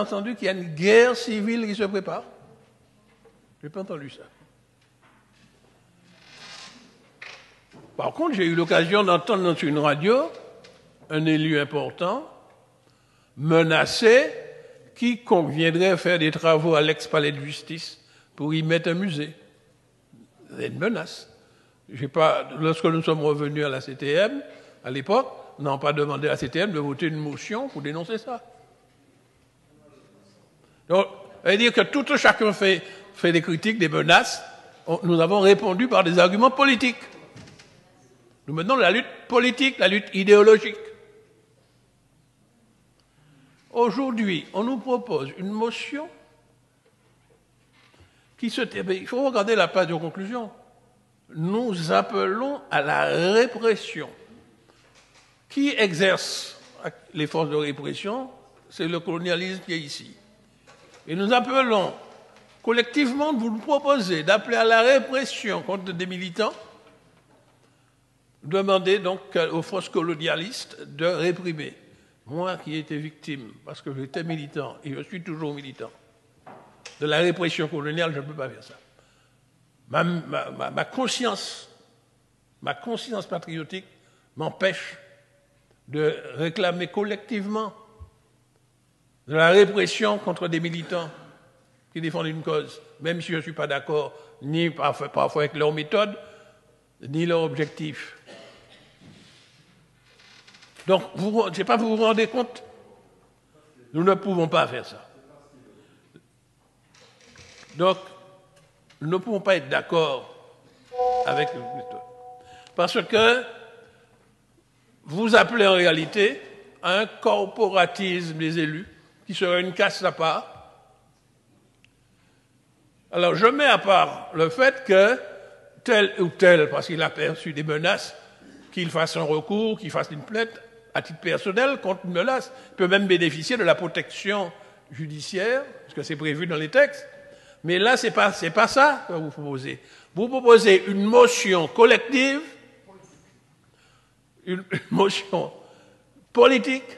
entendu qu'il y a une guerre civile qui se prépare? Je n'ai pas entendu ça. Par contre, j'ai eu l'occasion d'entendre sur une radio un élu important menacer quiconque viendrait faire des travaux à l'ex-palais de justice pour y mettre un musée. C'est une menace. Lorsque nous sommes revenus à la CTM, à l'époque, nous n'avons pas demandé à la CTM de voter une motion pour dénoncer ça. Donc, ça veut dire que tout chacun fait des critiques, des menaces. Nous avons répondu par des arguments politiques. Nous menons la lutte politique, la lutte idéologique. Aujourd'hui, on nous propose une motion il faut regarder la page de conclusion. Nous appelons à la répression. Qui exerce les forces de répression? C'est le colonialisme qui est ici. Et nous appelons collectivement, vous nous proposez d'appeler à la répression contre des militants. Demandez donc aux forces colonialistes de réprimer. Moi qui ai été victime, parce que j'étais militant, et je suis toujours militant, de la répression coloniale, je ne peux pas faire ça. Ma conscience patriotique m'empêche de réclamer collectivement de la répression contre des militants qui défendent une cause, même si je ne suis pas d'accord ni parfois avec leur méthode, ni leur objectif. Donc, vous vous rendez compte? Nous ne pouvons pas faire ça. Donc, nous ne pouvons pas être d'accord avec le méthode. Parce que vous appelez en réalité à un corporatisme des élus qui serait une casse à part. Alors, je mets à part le fait que tel ou tel, parce qu'il a perçu des menaces, qu'il fasse un recours, qu'il fasse une plainte à titre personnel contre une menace, il peut même bénéficier de la protection judiciaire, parce que c'est prévu dans les textes. Mais là, c'est pas ça que vous proposez. Vous proposez une motion collective, une motion politique,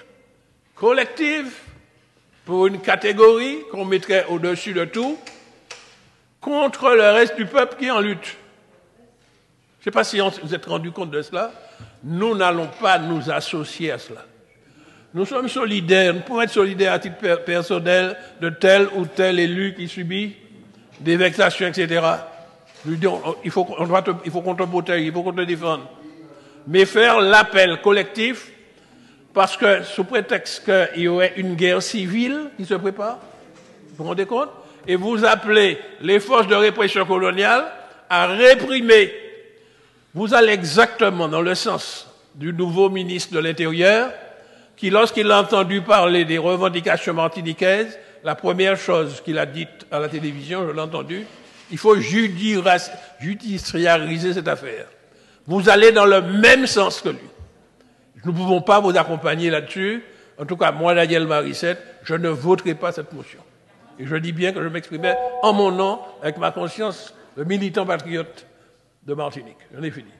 collective, pour une catégorie qu'on mettrait au-dessus de tout, contre le reste du peuple qui est en lutte. Je ne sais pas si vous êtes rendu compte de cela. Nous n'allons pas nous associer à cela. Nous sommes solidaires, nous pouvons être solidaires à titre personnel de tel ou tel élu qui subit des vexations, etc. Il faut qu'on te protège, il faut qu'on te défende. Mais faire l'appel collectif, parce que sous prétexte qu'il y aurait une guerre civile qui se prépare, vous vous rendez compte? Et vous appelez les forces de répression coloniale à réprimer. Vous allez exactement dans le sens du nouveau ministre de l'Intérieur, qui, lorsqu'il a entendu parler des revendications martiniquaises, la première chose qu'il a dite à la télévision, je l'ai entendu, il faut judiciariser cette affaire. Vous allez dans le même sens que lui. Nous ne pouvons pas vous accompagner là-dessus. En tout cas, moi, Daniel Marissette, je ne voterai pas cette motion. Et je dis bien que je m'exprimais en mon nom, avec ma conscience de militant patriote de Martinique. J'en ai fini.